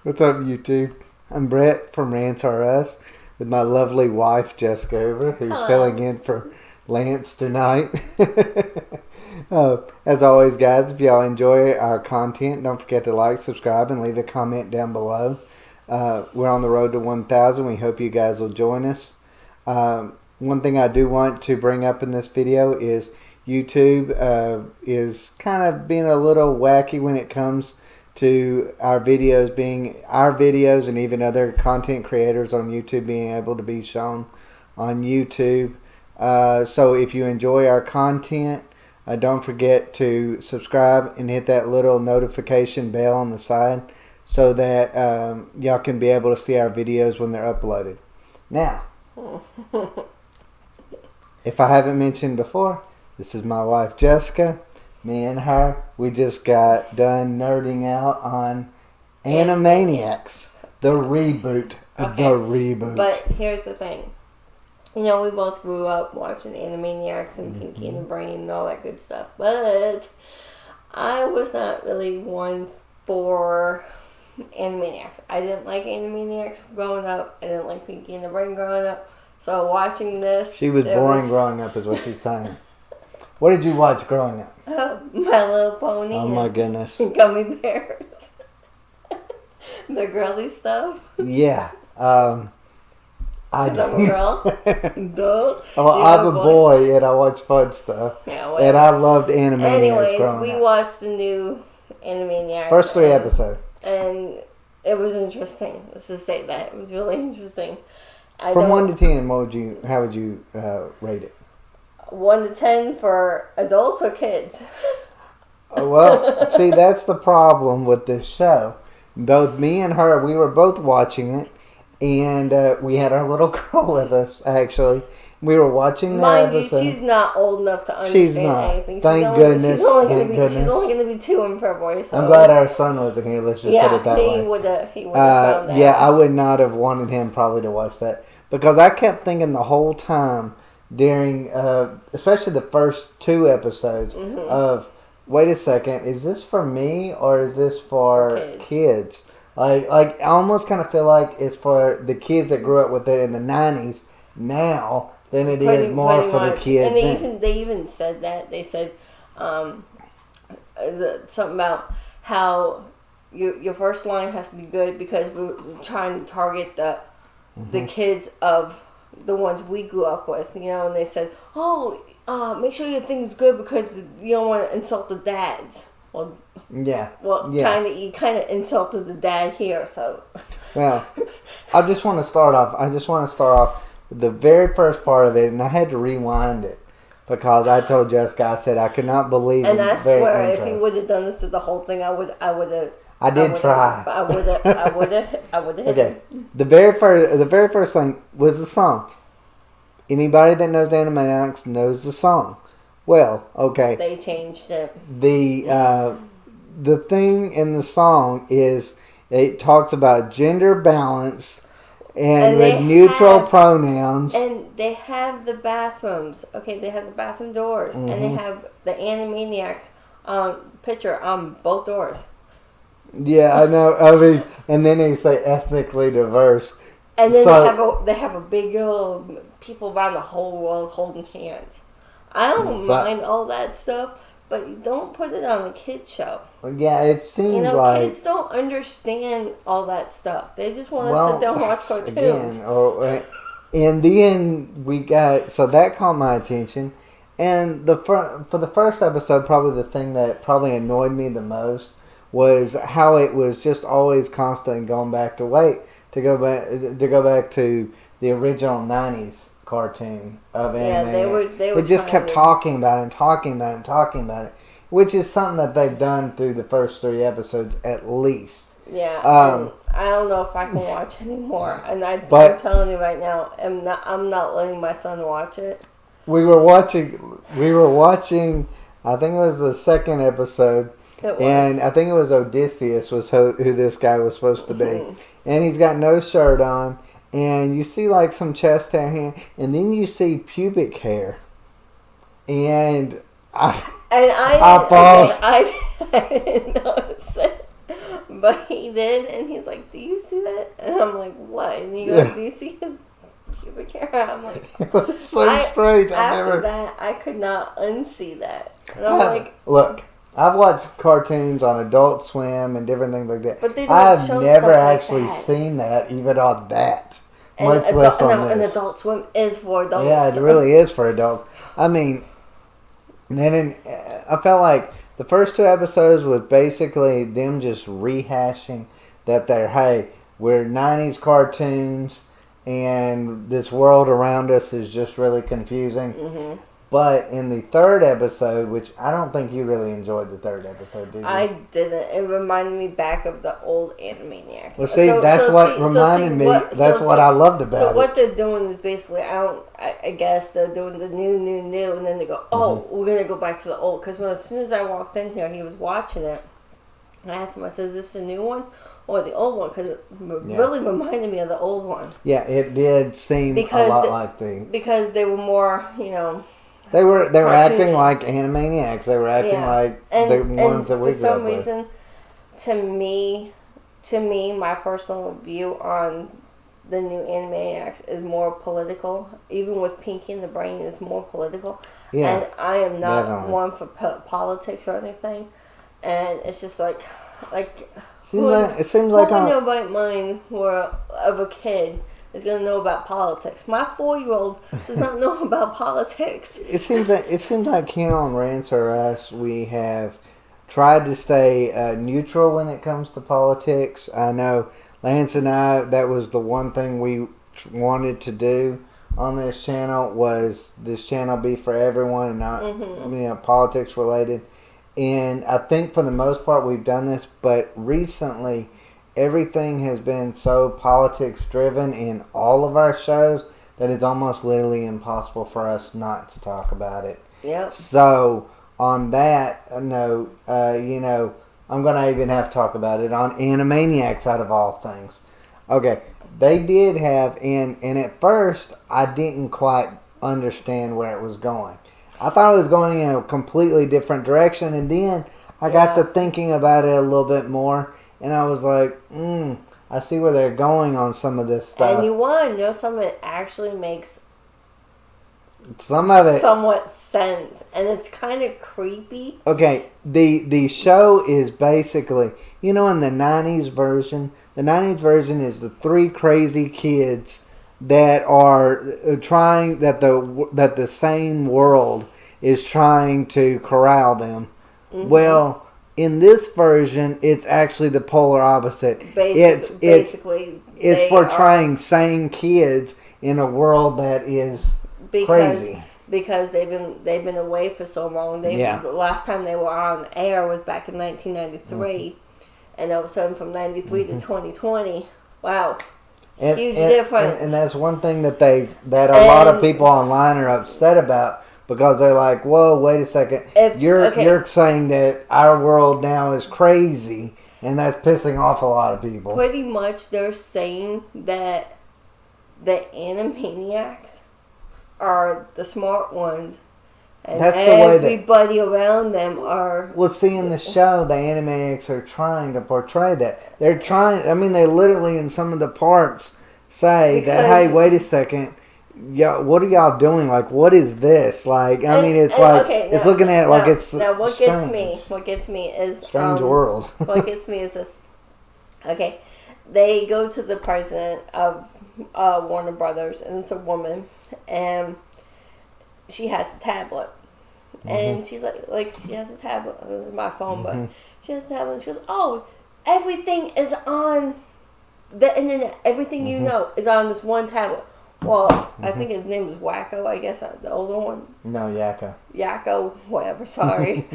What's up, YouTube? I'm Brett from RANTS with my lovely wife, Jessica Hoover, who's Hello. filling in for Lance tonight. As always, guys, if y'all enjoy our content, don't forget to like, subscribe, and leave a comment down below. We're on the road to 1,000. We hope you guys will join us. One thing I do want to bring up in this video is YouTube is kind of being a little wacky when it comes to our videos and even other content creators on YouTube being able to be shown on YouTube. So if you enjoy our content, don't forget to subscribe and hit that little notification bell on the side so that y'all can be able to see our videos when they're uploaded. Now, if I haven't mentioned before, this is my wife Jessica. Me and her, we just got done nerding out on Animaniacs, the reboot. Okay. The reboot. But here's the thing. You know, we both grew up watching Animaniacs and Pinky and the Brain and all that good stuff. But I was not really one for Animaniacs. I didn't like Animaniacs growing up. I didn't like Pinky and the Brain growing up. So watching this... She was boring growing up is what she's saying. What did you watch growing up? My Little Pony. Oh my goodness. Gummy Bears. The girly stuff. Yeah. I'm a girl. Duh. Well, I'm a boy and I watch fun stuff. Yeah, and I loved Animaniacs growing up. We watched the new Animaniacs. First 3 episodes. And it was interesting. Let's just say that. It was really interesting. From 1 to 10, how would you rate it? 1 to 10 for adults or kids? Well, see, that's the problem with this show. Both me and her, we were both watching it, and we had our little girl with us, actually. We were watching the episode. Mind you, she's not old enough to understand anything. Thank goodness. She's only going to be 2 in February. So. I'm glad our son wasn't here. Let's just put it that way. He would have found that. Yeah, I would not have wanted him probably to watch that. Because I kept thinking the whole time during, especially the first 2 episodes of, wait a second, is this for me or is this for kids? Like I almost kind of feel like it's for the kids that grew up with it in the 90s now than it is more for the kids. And they even said that. They said something about how your first line has to be good because we're trying to target the kids of the ones we grew up with, you know, and they said, make sure your thing's good because you don't want to insult the dads. Well, you kind of insulted the dad here, so. Well, I just want to start off with the very first part of it, and I had to rewind it because I told Jessica, I said I could not believe it. And I swear, if he would have done this to the whole thing, I would have. I did try. I would have. Okay. The very first thing was the song. Anybody that knows Animaniacs knows the song. Well, okay. They changed it. The thing in the song is it talks about gender balance and with neutral pronouns. And they have the bathrooms. Okay, they have the bathroom doors, and they have the Animaniacs picture on both doors. Yeah, I know. I mean, and then they say ethnically diverse. And then they have a big people around the whole world holding hands. I don't mind all that stuff, but you don't put it on a kids show. Yeah, it seems like kids don't understand all that stuff. They just want to sit there and watch cartoons. In the end, that caught my attention. And for the first episode, probably the thing that probably annoyed me the most was how it was just always constant going back to go back to the original 90s cartoon of Animaniacs. They just kept talking about it, which is something that they've done through the first 3 episodes at least. Yeah, I don't know if I can watch anymore. And I'm telling you right now, I'm not letting my son watch it. We were watching. I think it was the 2nd episode. And I think it was Odysseus was who this guy was supposed to be. And he's got no shirt on. And you see like some chest hair here. And then you see pubic hair. And I paused. I didn't notice it. But he did, and he's like, "Do you see that?" And I'm like, "What?" And he goes, "Do you see his pubic hair?" I'm like, It was so strange. After that, I could not unsee that. And I'm like, look, I've watched cartoons on Adult Swim and different things like that. But they don't I've show never stuff like actually that. seen that, even on that. And Much less on and this. Adult Swim is for adults. Yeah, it really is for adults. I mean, then I felt like the first 2 episodes was basically them just rehashing that we're 90s cartoons and this world around us is just really confusing. Mm-hmm. But in the 3rd episode, which I don't think you really enjoyed the 3rd episode, did you? I didn't. It reminded me back of the old Animaniacs. Well, see, that's what reminded me. That's what I loved about it. So what they're doing is basically, I guess they're doing the new, and then they go, we're going to go back to the old. Because as soon as I walked in here, he was watching it. And I asked him, I said, is this the new one or the old one? Because it really reminded me of the old one. Yeah, it did seem a lot like the... Because they were more, They were acting like Animaniacs. They were acting like the ones that we grew up with. For some reason, to me, my personal view on the new Animaniacs is more political. Even with Pinky and the Brain, it's more political. Yeah, and I am not one for politics or anything. And it's just like it seems like nobody mind of a kid is going to know about politics. My 4-year-old does not know about politics. It seems like here on Rants or Us, we have tried to stay neutral when it comes to politics. I know Lance and I, that was the one thing we wanted to do on this channel, was this channel be for everyone and not politics related. And I think for the most part we've done this, but recently everything has been so politics driven in all of our shows that it's almost literally impossible for us not to talk about it. Yep. So on that note, I'm going to even have to talk about it on Animaniacs out of all things. Okay, they did have, and at first I didn't quite understand where it was going. I thought it was going in a completely different direction, and then I got to thinking about it a little bit more, and I was like, I see where they're going on some of this stuff. And you want to know some of it actually makes somewhat sense, and it's kind of creepy. Okay, the show is basically, in the 90s version, is the 3 crazy kids that are trying, that the sane world is trying to corral them. Mm-hmm. Well, in this version, it's actually the polar opposite. It's portraying sane kids in a world that is crazy. Because they've been away for so long. The last time they were on air was back in 1993, and all of a sudden from 93 to 2020, wow. Huge difference. And that's one thing that a lot of people online are upset about, because they're like, whoa, wait a second. You're saying that our world now is crazy, and that's pissing off a lot of people. Pretty much they're saying that the Animaniacs are the smart ones, and that's everybody around them are... Well, see, in the show, the Animaniacs are trying to portray that. They're trying... they literally, in some of the parts, say that, hey, wait a second, what are y'all doing? Like, what is this? Like, it's looking at it like it's Now, what gets me is... Strange world. What gets me is this. Okay, they go to the president of Warner Brothers, and it's a woman, and she has a tablet. And she's like she has a tablet, my phone, but she has a tablet, and she goes, oh, everything is on the internet. Everything you know is on this one tablet. Well, I think his name is Wacko, I guess, the older one. No, Yakko. Yakko, whatever, sorry.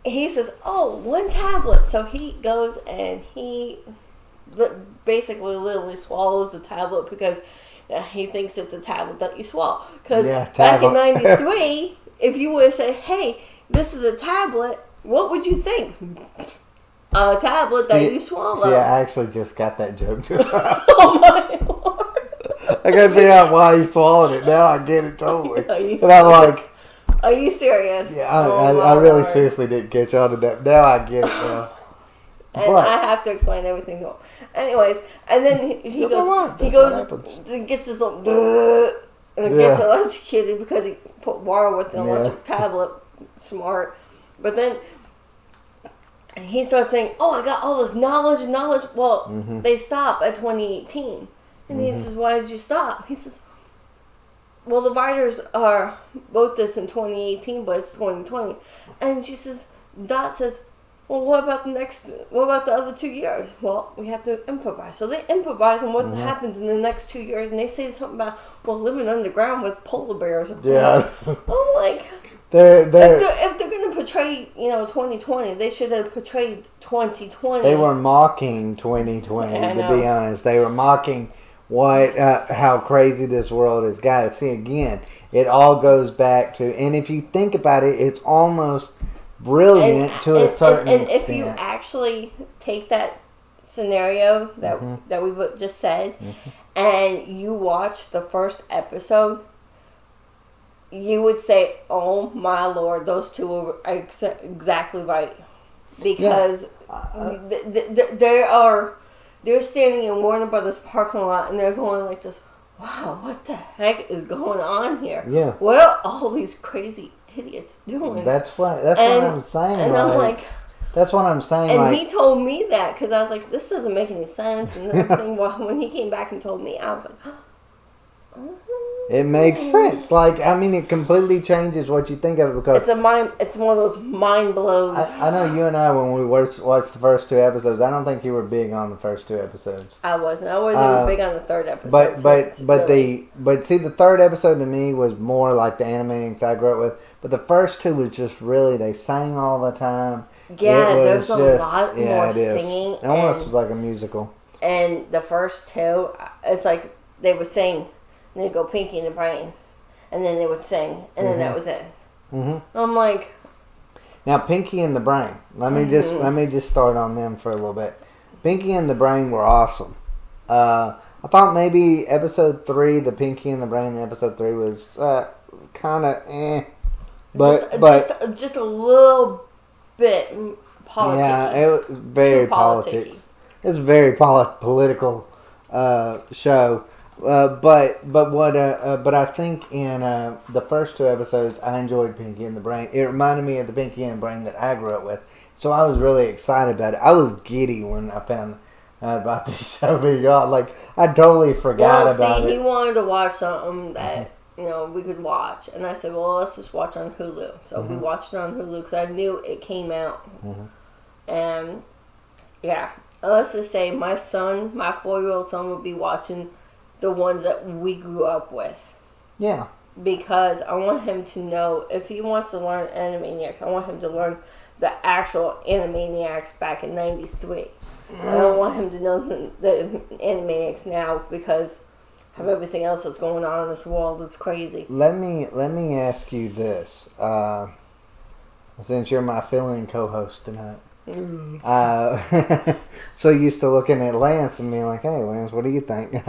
He says, oh, one tablet. So he goes and he basically literally swallows the tablet because he thinks it's a tablet that you swallow. Because back in 93, if you would have said, hey, this is a tablet, what would you think? A tablet that you swallow. See, I actually just got that joke. Oh, my Lord. I gotta figure out why he swallowed it. Now I get it totally. And I'm like... Are you serious? Yeah, I really seriously didn't catch on to that. Now I get it now. And I have to explain everything to him. Anyways, and then he goes, gets his little, and gets electrocuted because he put water with the electric tablet. Smart. But then he starts saying, oh, I got all this knowledge. Well, they stop at 2018. And he says, why did you stop? He says, well, the writers wrote this in 2018, but it's 2020. And she says, Dot says, well, what about the other 2 years? Well, we have to improvise. So they improvise on what happens in the next 2 years. And they say something about, well, living underground with polar bears. Yeah. I'm like... If they're going to portray, 2020, they should have portrayed 2020. They were mocking 2020, to be honest. They were mocking how crazy this world has got to see. Again, it all goes back to, and if you think about it, it's almost brilliant to a certain extent. And if you actually take that scenario that we just said, and you watch the first episode, you would say, oh my Lord, those two were exactly right. Because they're standing in Warner Brothers parking lot and they're going like this, wow, what the heck is going on here? Yeah. What are all these crazy idiots doing? That's what I'm saying. And I'm like... That's what I'm saying. And he told me that because I was like, this doesn't make any sense. And everything. When he came back and told me, I was like, it makes sense. It completely changes what you think of it because it's one of those mind blows. I know you and I, when we watched the first 2 episodes, I don't think you were big on the first 2 episodes. I wasn't. I wasn't even big on the 3rd episode. But see, the 3rd episode to me was more like the Animaniacs I grew up with. But the first 2 was just really, they sang all the time. Yeah, there's a lot more singing. It almost was like a musical. And the first 2, it's like they would sing. And they'd go Pinky in the Brain. And then they would sing. And then that was it. I'm like... Now, Pinky and the Brain. Let me just start on them for a little bit. Pinky and the Brain were awesome. I thought maybe episode 3, the Pinky and the Brain episode 3 was kind of But just a little bit politics. Yeah, it was very politics. It's a very political show. But I think in the first 2 episodes, I enjoyed Pinky and the Brain. It reminded me of the Pinky and the Brain that I grew up with, so I was really excited about it. I was giddy when I found out about this show being on. Like, I totally forgot about it. He wanted to watch something that we could watch, and I said, well, let's just watch on Hulu. So we watched it on Hulu because I knew it came out, and yeah, let's just say my 4-year-old son will be watching the ones that we grew up with. Yeah. Because I want him to know, if he wants to learn Animaniacs, I want him to learn the actual Animaniacs back in 93. I don't want him to know the Animaniacs now because of everything else that's going on in this world. It's crazy. Let me ask you this. Since you're my fill-in co-host tonight. So used to looking at Lance and being like, hey, Lance, what do you think?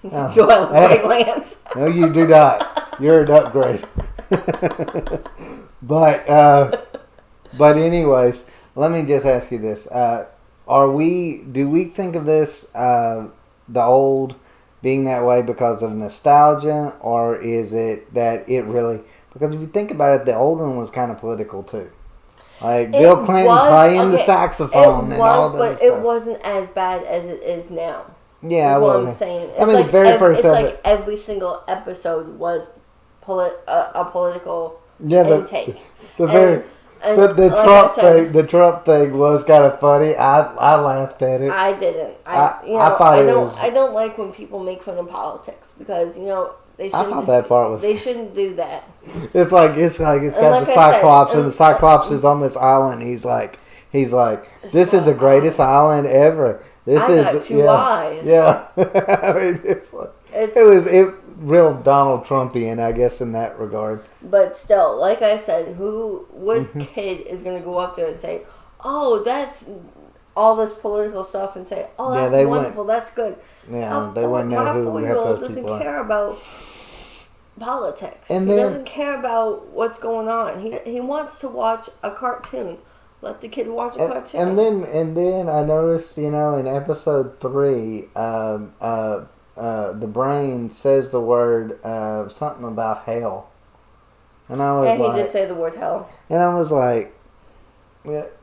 Do I look like Lance? No, you do not. You're an upgrade. But anyways, let me just ask you this: do we think of this the old being that way because of nostalgia, or is it that it really? Because if you think about it, the old one was kind of political too. Like Bill Clinton playing the saxophone and all that stuff. But it wasn't as bad as it is now. Yeah, what I'm saying. It's the very first episode. Like every single episode was a political intake. The Trump thing was kind of funny. I laughed at it. I didn't. I don't like when people make fun of politics because they shouldn't. I thought that part was. They shouldn't do that. It's got the Cyclops, and the Cyclops is on this island. He's like, this is the greatest island ever. This I got 2 eyes. Yeah, I mean, it was real Donald Trumpian, I guess, in that regard. But still, like I said, what kid is going to go up there and say, "Oh, that's all this political stuff," and say, "Oh, that's wonderful, that's good." Yeah, they wouldn't know who my 4-year-old doesn't care about politics. He doesn't care about what's going on. He wants to watch a cartoon. let the kid watch a cartoon. And then I noticed, in episode 3, the brain says the word something about hell, and I was he did say the word hell. And I was like,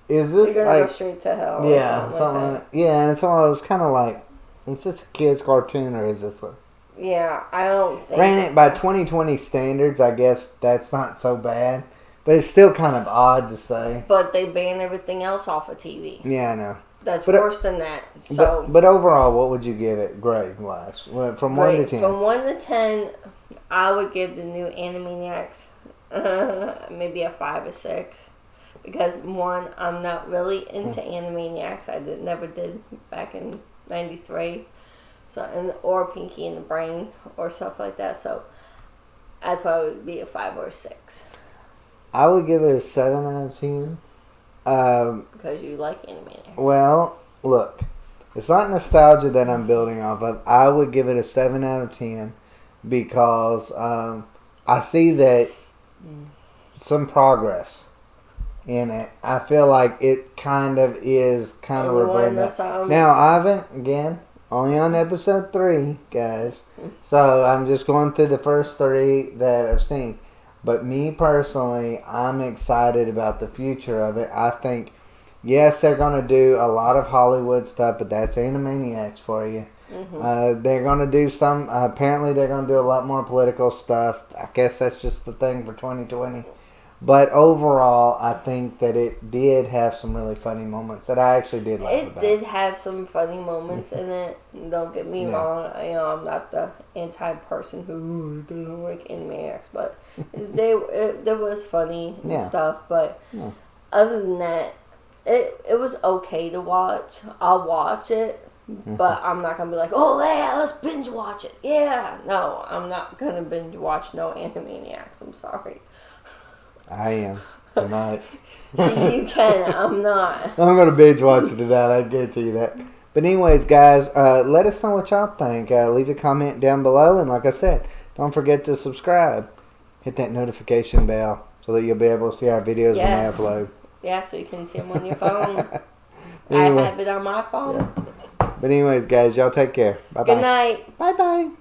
is this You're gonna go straight to hell? Yeah, something like that. Yeah, and so I was kind of like, is this a kid's cartoon or is this a... Yeah, I don't think... Granted, by 2020 standards, I guess that's not so bad. But it's still kind of odd to say. But they ban everything else off of TV. Yeah, I know. That's worse than that. So, but overall, what would you give it grade-wise? From 1 to 10? From 1 to 10, I would give the new Animaniacs maybe a 5 or 6. Because, 1, I'm not really into Animaniacs. I never did back in 93. Or Pinky and the Brain or stuff like that. So that's why it would be a 5 or a 6. I would give it a 7 out of 10. Because you like Animaniacs. Well, look, it's not nostalgia that I'm building off of. I would give it a 7 out of 10 because I see that some progress in it. I feel like it kind of reverting back. Now, Ivan, again, only on episode 3, guys. So I'm just going through the first 3 that I've seen. But me personally, I'm excited about the future of it. I think, yes, they're going to do a lot of Hollywood stuff, but that's Animaniacs for you. Mm-hmm. They're going to do some, apparently they're going to do a lot more political stuff. I guess that's just the thing for 2020. But overall, I think that it did have some really funny moments that I actually did like. It did have some funny moments in it. Don't get me wrong. I'm not the anti-person who doesn't like Animaniacs, but there was funny and stuff. But other than that, it was okay to watch. I'll watch it, but I'm not gonna be like, oh yeah, let's binge watch it. Yeah, no, I'm not gonna binge watch no Animaniacs. I'm sorry. I am tonight. You can. I'm not. I'm going to binge watch it tonight. I guarantee you that. But anyways, guys, let us know what y'all think. Leave a comment down below. And like I said, don't forget to subscribe. Hit that notification bell so that you'll be able to see our videos when they upload. Yeah, so you can see them on your phone. Anyway. I have it on my phone. Yeah. But anyways, guys, y'all take care. Bye-bye. Good night. Bye-bye.